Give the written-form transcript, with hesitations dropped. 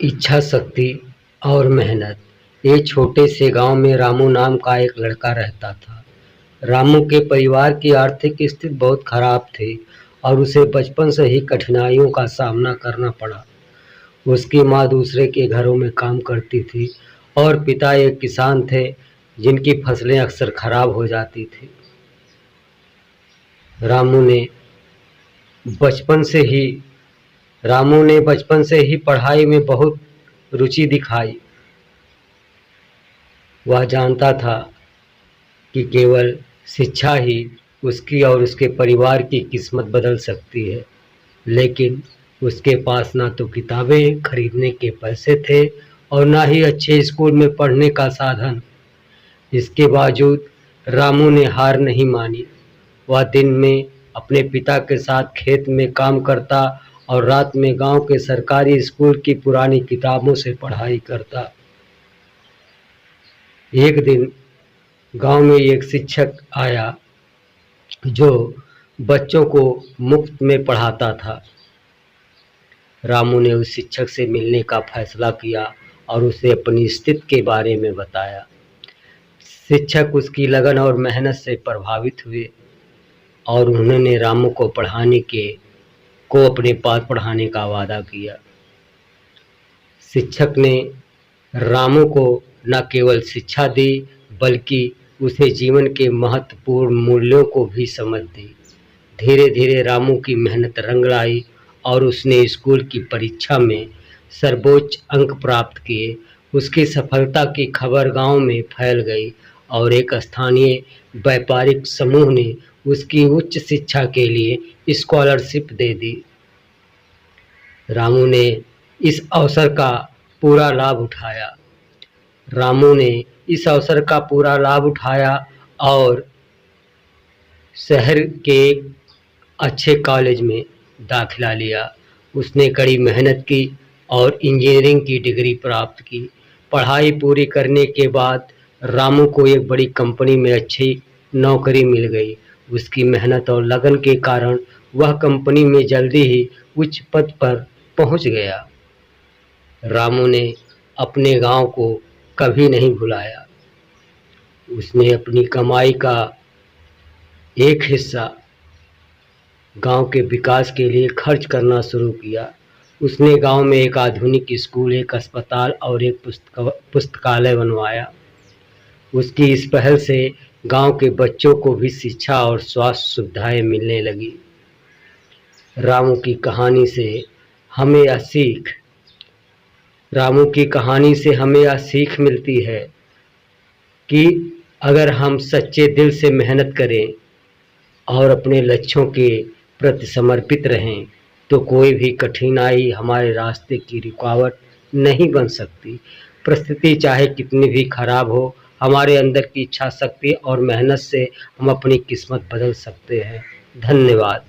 इच्छा शक्ति और मेहनत। एक छोटे से गांव में रामू नाम का एक लड़का रहता था। रामू के परिवार की आर्थिक स्थिति बहुत खराब थी और उसे बचपन से ही कठिनाइयों का सामना करना पड़ा। उसकी माँ दूसरे के घरों में काम करती थी और पिता एक किसान थे जिनकी फसलें अक्सर खराब हो जाती थी। रामू ने बचपन से ही पढ़ाई में बहुत रुचि दिखाई। वह जानता था कि केवल शिक्षा ही उसकी और उसके परिवार की किस्मत बदल सकती है, लेकिन उसके पास ना तो किताबें खरीदने के पैसे थे और ना ही अच्छे स्कूल में पढ़ने का साधन। इसके बावजूद रामू ने हार नहीं मानी। वह दिन में अपने पिता के साथ खेत में काम करता और रात में गांव के सरकारी स्कूल की पुरानी किताबों से पढ़ाई करता। एक दिन गांव में एक शिक्षक आया जो बच्चों को मुफ्त में पढ़ाता था। रामू ने उस शिक्षक से मिलने का फैसला किया और उसे अपनी स्थिति के बारे में बताया। शिक्षक उसकी लगन और मेहनत से प्रभावित हुए और उन्होंने रामू को अपने पास पढ़ाने का वादा किया। शिक्षक ने रामू को न केवल शिक्षा दी बल्कि उसे जीवन के महत्वपूर्ण मूल्यों को भी समझ दी। धीरे धीरे रामू की मेहनत रंग लाई और उसने स्कूल की परीक्षा में सर्वोच्च अंक प्राप्त किए। उसकी सफलता की खबर गांव में फैल गई और एक स्थानीय व्यापारिक समूह ने उसकी उच्च शिक्षा के लिए स्कॉलरशिप दे दी। रामू ने इस अवसर का पूरा लाभ उठाया और शहर के एक अच्छे कॉलेज में दाखिला लिया। उसने कड़ी मेहनत की और इंजीनियरिंग की डिग्री प्राप्त की। पढ़ाई पूरी करने के बाद रामू को एक बड़ी कंपनी में अच्छी नौकरी मिल गई। उसकी मेहनत और लगन के कारण वह कंपनी में जल्दी ही उच्च पद पर पहुंच गया। रामू ने अपने गांव को कभी नहीं भुलाया। उसने अपनी कमाई का एक हिस्सा गांव के विकास के लिए खर्च करना शुरू किया। उसने गांव में एक आधुनिक स्कूल, एक अस्पताल और एक पुस्तकालय बनवाया। उसकी इस पहल से गांव के बच्चों को भी शिक्षा और स्वास्थ्य सुविधाएं मिलने लगी। रामू की कहानी से हमें यह सीख मिलती है कि अगर हम सच्चे दिल से मेहनत करें और अपने लक्ष्यों के प्रति समर्पित रहें तो कोई भी कठिनाई हमारे रास्ते की रुकावट नहीं बन सकती। परिस्थिति चाहे कितनी भी खराब हो, हमारे अंदर की इच्छा शक्ति और मेहनत से हम अपनी किस्मत बदल सकते हैं। धन्यवाद।